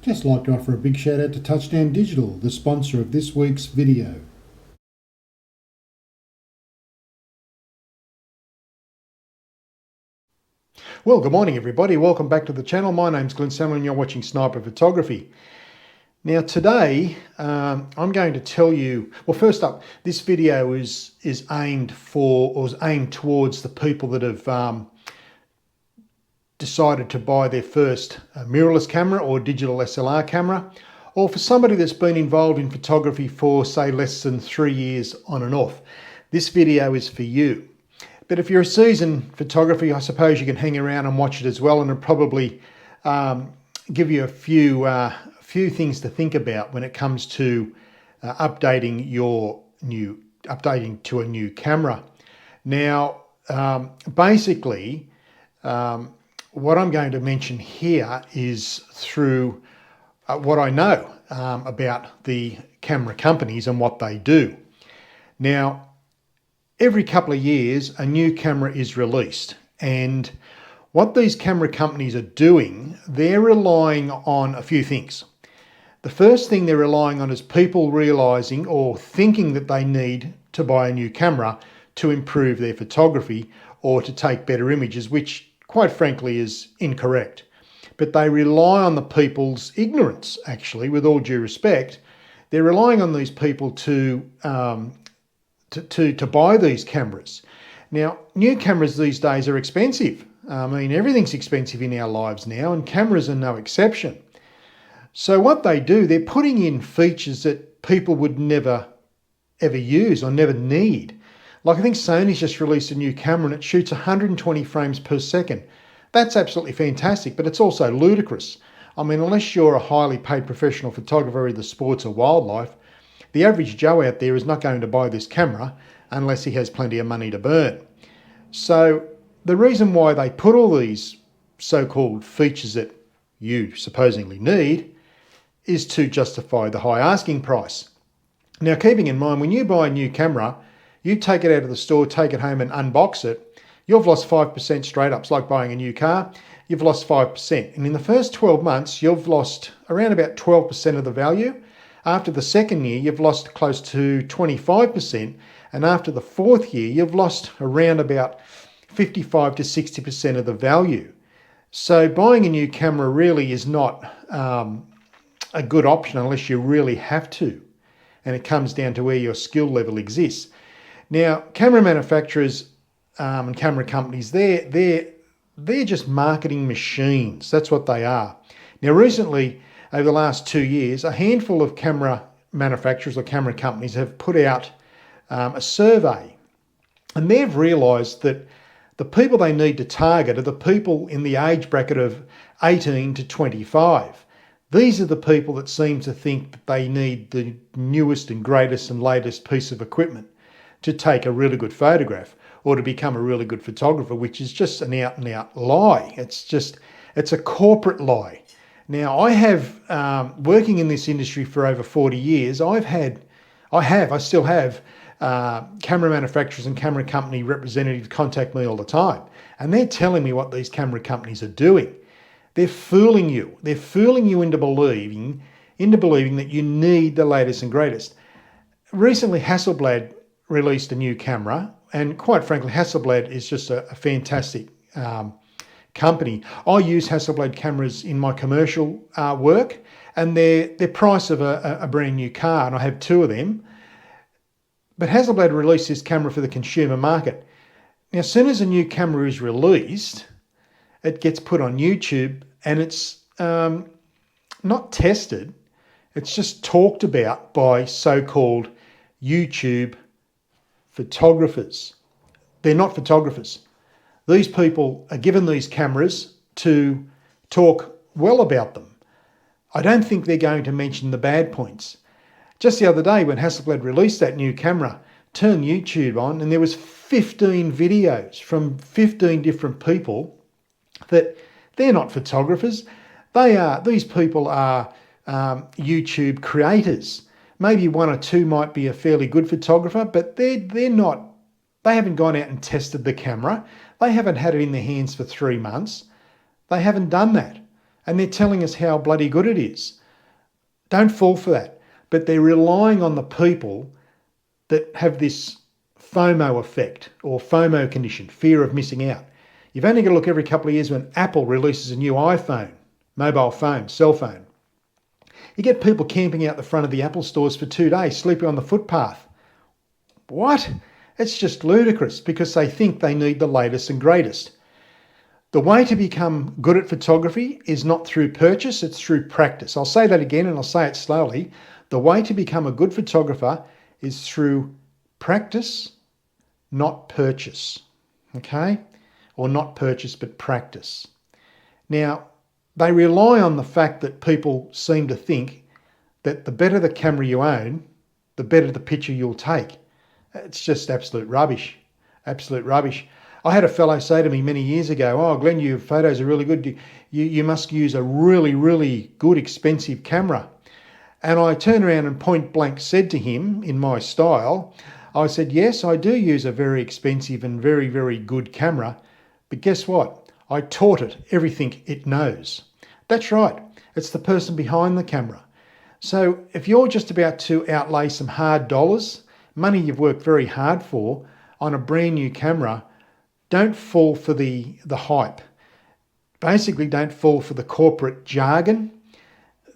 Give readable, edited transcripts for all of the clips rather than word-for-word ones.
Just like to offer a big shout out to Touchdown Digital, the sponsor of this week's video. Well, good morning everybody. Welcome back to the channel. My name's Glenn Salmon and you're watching Sniper Photography. Now today I'm going to tell you, well, first up, this video is aimed towards the people that have decided to buy their first mirrorless camera or digital SLR camera, or for somebody that's been involved in photography for say less than 3 years on and off. This video is for you. But if you're a seasoned photographer, I suppose you can hang around and watch it as well, and it'll probably give you a few things to think about when it comes to updating to a new camera. Now, basically, what I'm going to mention here is through what I know about the camera companies and what they do. Now, every couple of years, a new camera is released, and what these camera companies are doing, they're relying on a few things. The first thing they're relying on is people realizing or thinking that they need to buy a new camera to improve their photography or to take better images, which quite frankly is incorrect. But they rely on the people's ignorance, actually, with all due respect. They're relying on these people to buy these cameras. Now, new cameras these days are expensive. I mean, everything's expensive in our lives now, and cameras are no exception. So what they do, they're putting in features that people would never ever use or never need. Like, I think Sony's just released a new camera and it shoots 120 frames per second. That's absolutely fantastic, but it's also ludicrous. I mean, unless you're a highly paid professional photographer in the sports or wildlife, the average Joe out there is not going to buy this camera unless he has plenty of money to burn. So the reason why they put all these so-called features that you supposedly need is to justify the high asking price. Now, keeping in mind, when you buy a new camera, you take it out of the store, take it home and unbox it, you've lost 5% straight up. It's like buying a new car. You've lost 5%. And in the first 12 months, you've lost around about 12% of the value. After the second year, you've lost close to 25%. And after the fourth year, you've lost around about 55 to 60% of the value. So buying a new camera really is not a good option unless you really have to. And it comes down to where your skill level exists. Now, camera manufacturers and camera companies, they're just marketing machines. That's what they are. Now, recently, over the last 2 years, a handful of camera manufacturers or camera companies have put out a survey, and they've realised that the people they need to target are the people in the age bracket of 18 to 25. These are the people that seem to think that they need the newest and greatest and latest piece of equipment to take a really good photograph or to become a really good photographer, which is just an out and out lie. It's a corporate lie. Now, I have, working in this industry for over 40 years, I still have camera manufacturers and camera company representatives contact me all the time. And they're telling me what these camera companies are doing. They're fooling you. They're fooling you into believing that you need the latest and greatest. Recently, Hasselblad released a new camera, and quite frankly, Hasselblad is just a fantastic company. I use Hasselblad cameras in my commercial work, and they're price of a brand new car, and I have 2 of them. But Hasselblad released this camera for the consumer market. Now, as soon as a new camera is released, it gets put on YouTube, and it's not tested. It's just talked about by so-called YouTube photographers. They're not photographers. These people are given these cameras to talk well about them. I don't think they're going to mention the bad points. Just the other day when Hasselblad released that new camera, turned YouTube on and there was 15 videos from 15 different people that they're not photographers. These people are YouTube creators. Maybe 1 or 2 might be a fairly good photographer, but they're not. They haven't gone out and tested the camera. They haven't had it in their hands for 3 months. They haven't done that. and they're telling us how bloody good it is. Don't fall for that. But they're relying on the people that have this FOMO effect or FOMO condition, fear of missing out. You've only got to look every couple of years when Apple releases a new iPhone, mobile phone, cell phone. You get people camping out the front of the Apple stores for 2 days, sleeping on the footpath. What? It's just ludicrous because they think they need the latest and greatest. The way to become good at photography is not through purchase, it's through practice. I'll say that again and I'll say it slowly. The way to become a good photographer is through practice, not purchase. Okay? Or not purchase, but practice. Now, they rely on the fact that people seem to think that the better the camera you own, the better the picture you'll take. It's just absolute rubbish. Absolute rubbish. I had a fellow say to me many years ago, "Oh, Glenn, your photos are really good. You must use a really, really good, expensive camera." And I turned around and point blank said to him, in my style, I said, "Yes, I do use a very expensive and very, very good camera. But guess what? I taught it everything it knows." That's right. It's the person behind the camera. So if you're just about to outlay some hard dollars, money you've worked very hard for, on a brand new camera, don't fall for the hype. Basically, don't fall for the corporate jargon.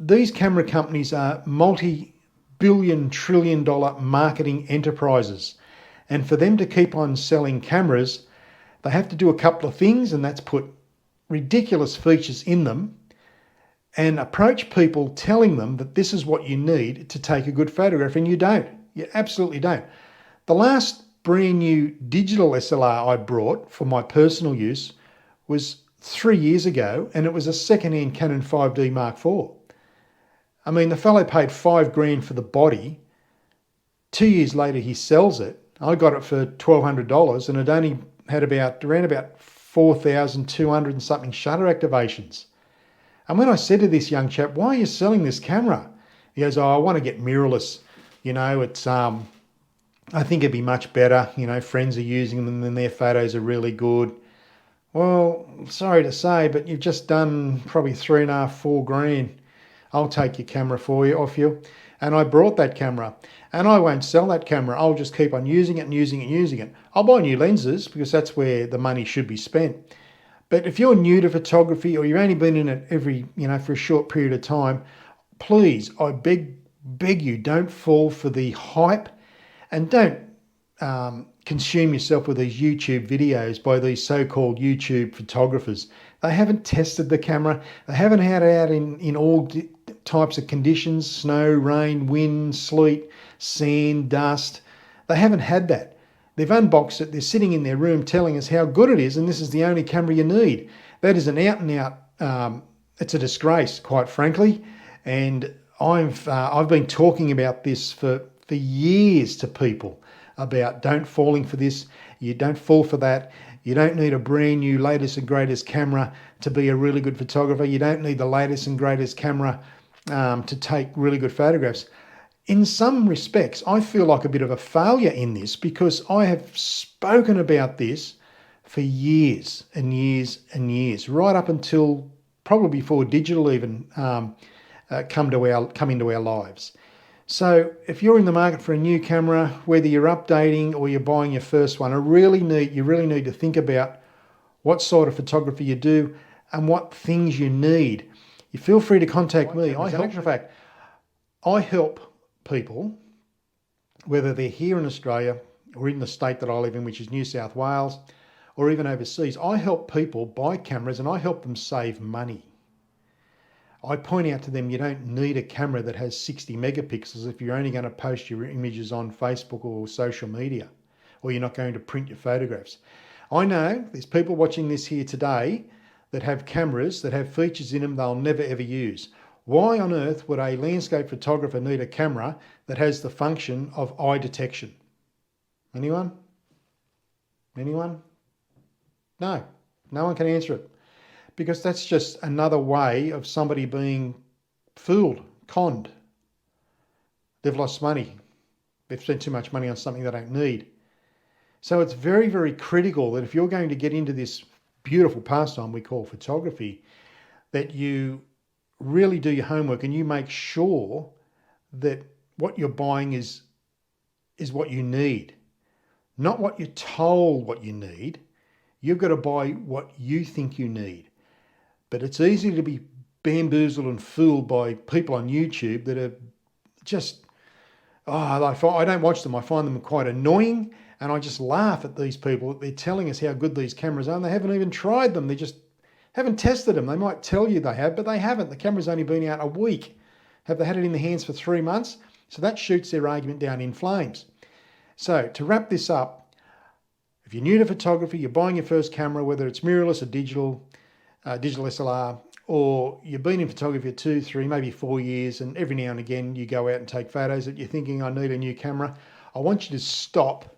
These camera companies are multi-billion, trillion-dollar marketing enterprises. And for them to keep on selling cameras, they have to do a couple of things, and that's put ridiculous features in them and approach people telling them that this is what you need to take a good photograph, and you don't. You absolutely don't. The last brand new digital SLR I brought for my personal use was 3 years ago, and it was a second-hand Canon 5D Mark IV. I mean, the fellow paid $5,000 for the body. 2 years later, he sells it. I got it for $1,200, and it only had around about 4,200 and something shutter activations. And when I said to this young chap, "Why are you selling this camera?" He goes, "Oh, I want to get mirrorless. You know, it's I think it'd be much better. You know, friends are using them and their photos are really good." Well, sorry to say, but you've just done probably 3.5, $4,000. I'll take your camera off you. And I brought that camera, and I won't sell that camera. I'll just keep on using it and using it and using it. I'll buy new lenses because that's where the money should be spent. But if you're new to photography or you've only been in it for a short period of time, please, I beg you, don't fall for the hype, and don't consume yourself with these YouTube videos by these so-called YouTube photographers. They haven't tested the camera. They haven't had it out in all types of conditions: snow, rain, wind, sleet, sand, dust. They haven't had that. They've unboxed it. They're sitting in their room telling us how good it is, and this is the only camera you need. That is an out and out. It's a disgrace, quite frankly. And I've been talking about this for years to people about don't falling for this. You don't fall for that. You don't need a brand new latest and greatest camera to be a really good photographer. You don't need the latest and greatest camera to take really good photographs. In some respects, I feel like a bit of a failure in this because I have spoken about this for years and years and years, right up until probably before digital even come into our lives. So if you're in the market for a new camera, whether you're updating or you're buying your first one, you really need to think about what sort of photography you do and what things you need. You feel free to contact me. I help people, whether they're here in Australia or in the state that I live in, which is New South Wales, or even overseas. I help people buy cameras and I help them save money. I point out to them you don't need a camera that has 60 megapixels if you're only going to post your images on Facebook or social media, or you're not going to print your photographs. I know there's people watching this here today that have cameras that have features in them they'll never ever use. Why on earth would a landscape photographer need a camera that has the function of eye detection? Anyone? Anyone? No, no one can answer it. Because that's just another way of somebody being fooled, conned. They've lost money. They've spent too much money on something they don't need. So it's very, very critical that if you're going to get into this beautiful pastime we call photography, that you really do your homework and you make sure that what you're buying is what you need, not what you're told what you need. You've got to buy what you think you need. But it's easy to be bamboozled and fooled by people on YouTube that are just, I don't watch them. I find them quite annoying, and I just laugh at these people. They're telling us how good these cameras are, and they haven't even tried them. They just haven't tested them. They might tell you they have, but they haven't. The camera's only been out a week. Have they had it in their hands for 3 months? So that shoots their argument down in flames. So to wrap this up, if you're new to photography, you're buying your first camera, whether it's mirrorless or digital SLR, or you've been in photography for 2, 3, maybe 4 years, and every now and again you go out and take photos that you're thinking, I need a new camera. I want you to stop,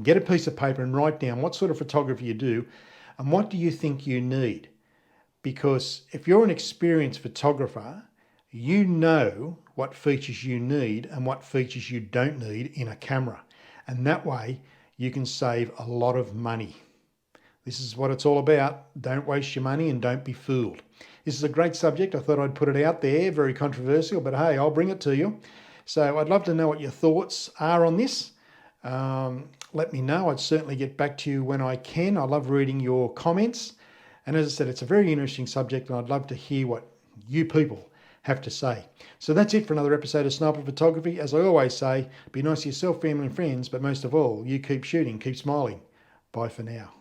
get a piece of paper and write down what sort of photography you do and what do you think you need. Because if you're an experienced photographer, you know what features you need and what features you don't need in a camera. And that way you can save a lot of money. This is what it's all about. Don't waste your money and don't be fooled. This is a great subject. I thought I'd put it out there, very controversial, but hey, I'll bring it to you. So I'd love to know what your thoughts are on this. Let me know. I'd certainly get back to you when I can. I love reading your comments. And as I said, it's a very interesting subject and I'd love to hear what you people have to say. So that's it for another episode of Sniper Photography. As I always say, be nice to yourself, family and friends, but most of all, you keep shooting, keep smiling. Bye for now.